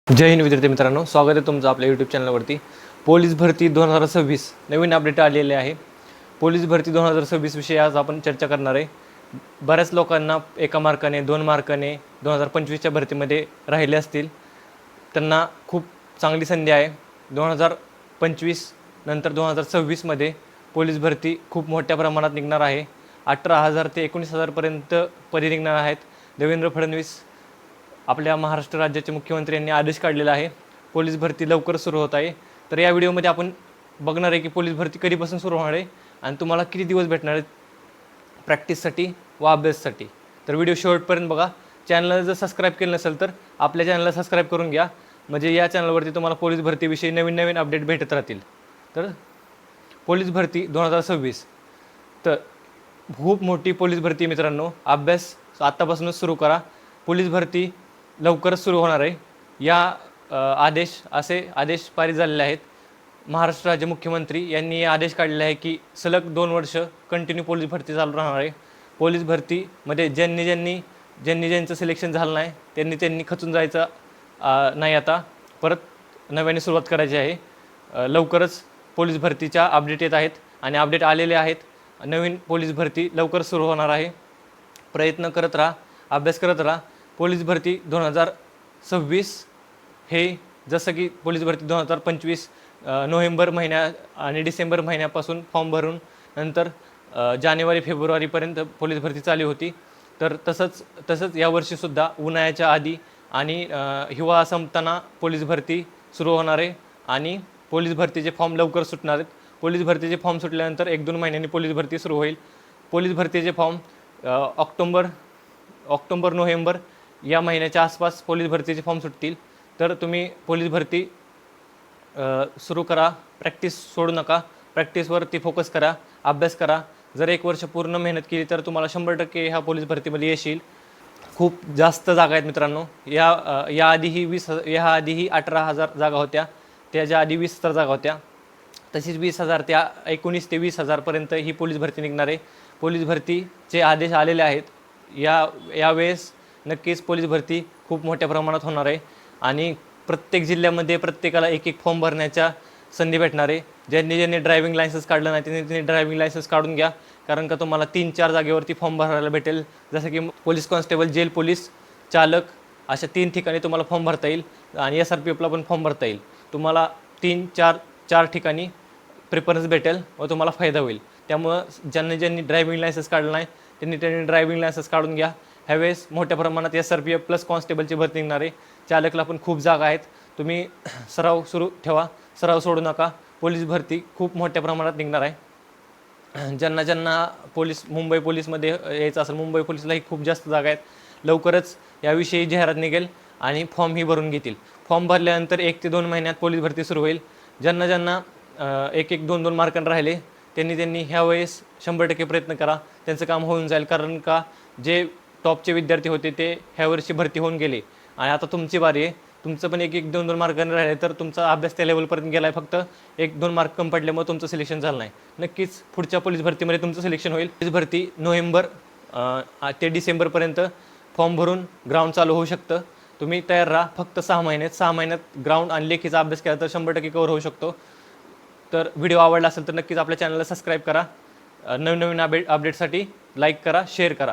जय हिंद विद्यार्थी मित्रांनो, स्वागत आहे तुमचं आपल्या यूट्यूब चॅनलवरती। पोलीस भरती 2026 नवीन अपडेट आलेले आहे। पोलीस भरती 2026 विषयी आज आपण चर्चा करणार आहे। बऱ्याच लोकांना एका मार्काने 2 मार्काने 2025च्या भरतीमध्ये राहिले असतील, त्यांना खूप चांगली संधी आहे। 2025 नंतर 2026 मध्ये पोलीस भरती खूप मोठ्या प्रमाणात निघणार आहे। 18,000 ते 19,000 पर्यंत पदे निघणार आहेत। देवेंद्र फडणवीस आपल्या महाराष्ट्र राज्याचे मुख्यमंत्री यांनी आदेश काढलेला आहे। पोलीस भरती लवकर सुरू होत आहे। तर या व्हिडिओमध्ये आपण बघणार आहे की पोलीस भरती कधीपासून सुरू होणार आहे आणि तुम्हाला किती दिवस भेटणार आहेत प्रॅक्टिससाठी व अभ्यासासाठी। तर व्हिडिओ शेवटपर्यंत बघा। चॅनलला जर सबस्क्राईब केलं नसेल तर आपल्या चॅनलला सबस्क्राईब करून घ्या, म्हणजे या चॅनलवरती तुम्हाला पोलीस भरतीविषयी नवीन अपडेट भेटत राहतील। तर पोलीस भरती 2026 तर खूप मोठी पोलीस भरती मित्रांनो, अभ्यास आत्तापासूनच सुरू करा। पोलीस भरती लवकरच सुरू होणार आहे। या आदेश पारित झालेले आहेत। महाराष्ट्र राज्य मुख्यमंत्री यांनी आदेश काढलेला आहे की सलग 2 वर्ष कंटिन्यू पोलीस भरती चालू राहणार आहे। पोलीस भरतीमध्ये ज्यांचं सिलेक्शन झालं नाही त्यांनी खचून जायचं नाही, आता परत नव्याने सुरुवात करायची आहे। लवकरच पोलीस भरतीच्या अपडेट येत आहेत आणि अपडेट आलेले आहेत। नवीन पोलीस भरती लवकर सुरू होणार आहे। प्रयत्न करत राहा, अभ्यास करत राहा। पोलीस भरती 2026 हे जसं की पोलीस भरती 2025 नोव्हेंबर महिन्या आणि डिसेंबर महिन्यापासून फॉर्म भरून नंतर जानेवारी फेब्रुवारीपर्यंत पोलीस भरती चालू होती। तर तसंच यावर्षीसुद्धा उन्हाळ्याच्या आधी आणि हिवाळा संपताना पोलीस भरती सुरू होणार आहे आणि पोलीस भरतीचे फॉर्म लवकर सुटणार आहेत। पोलीस भरतीचे फॉर्म सुटल्यानंतर 1-2 महिन्यांनी पोलीस भरती सुरू होईल। पोलीस भरतीचे फॉर्म ऑक्टोबर-नोव्हेंबर या महिन्याच्या आसपास पोलीस भरतीचे फॉर्म सुटतील। तर तुम्ही पोलीस भरती सुरू करा, प्रॅक्टिस सोडू नका, प्रॅक्टिसवरती फोकस करा, अभ्यास करा। जर 1 वर्ष पूर्ण मेहनत केली तर तुम्हाला 100% ह्या पोलीस भरतीमध्ये यश येईल। खूप जास्त जागा आहेत मित्रांनो। याआधीही 18,000 जागा होत्या, त्याच्या आधी 20,000 जागा होत्या। तशीच 20,000 त्या 19,000 ते 20,000 पर्यंत ही पोलीस भरती निघणार आहे। पोलीस भरतीचे आदेश आलेले आहेत। यावेळेस नक्कीच पोलीस भरती खूप मोठ्या प्रमाणात होणार आहे आणि प्रत्येक जिल्ह्यामध्ये प्रत्येकाला एक फॉर्म भरण्याच्या संधी भेटणार आहे। ज्यांनी ड्रायव्हिंग लायसन्स काढलं नाही त्यांनी ड्रायव्हिंग लायसन्स काढून घ्या, कारण का तुम्हाला 3-4 जागेवरती फॉर्म भरायला भेटेल। जसं की पोलीस कॉन्स्टेबल, जेल पोलीस, चालक अशा 3 ठिकाणी तुम्हाला फॉर्म भरता येईल आणि SRPFला पण फॉर्म भरता येईल। तुम्हाला 3-4 ठिकाणी प्रेफरन्स भेटेल व तुम्हाला फायदा होईल। त्यामुळं ज्यांनी ड्रायव्हिंग लायसन्स काढलं नाही त्यांनी ड्रायव्हिंग लायसन्स काढून घ्या। ह्यावेळेस मोठ्या प्रमाणात SRPF प्लस कॉन्स्टेबलची भरती निघणार आहे। चालकला पण खूप जागा आहेत। तुम्ही सराव सुरू ठेवा, सराव सोडू नका। पोलीस भरती खूप मोठ्या प्रमाणात निघणार आहे। ज्यांना मुंबई पोलीसमध्ये यायचं असेल, मुंबई पोलीसलाही खूप जास्त जागा आहेत। लवकरच याविषयी जाहिरात निघेल आणि फॉर्मही भरून घेतील। फॉर्म भरल्यानंतर 1 ते 2 महिन्यात पोलीस भरती सुरू होईल। ज्यांना 1-2 मार्कांनी राहिले त्यांनी ह्यावेळेस 100% प्रयत्न करा, त्यांचं काम होऊन जाईल। कारण का जे टॉपचे विद्यार्थी होते ते ह्या वर्षी भरती होऊन गेले आणि आता तुमची बारी आहे। तुमचं पण 1-2 मार्कांनी राहिले तर तुमचा अभ्यास त्या लेवलपर्यंत गेला आहे, फक्त 1-2 मार्क कमी पडल्यामुळे तुमचं सिलेक्शन झालं नाही। नक्कीच पुढच्या पोलीस भरतीमध्ये तुमचं सिलेक्शन होईल। पोलीस भरती नोव्हेंबर ते डिसेंबरपर्यंत फॉर्म भरून ग्राउंड चालू होऊ शकतं। तुम्ही तयार राहा। फक्त 6 महिन्यात ग्राउंड आणि लेखीचा अभ्यास केला तर 100% कव्हर होऊ शकतो। तर व्हिडिओ आवडला असेल तर नक्कीच आपल्या चॅनलला सबस्क्राईब करा। नवीन अपडेटसाठी लाईक करा, शेअर करा।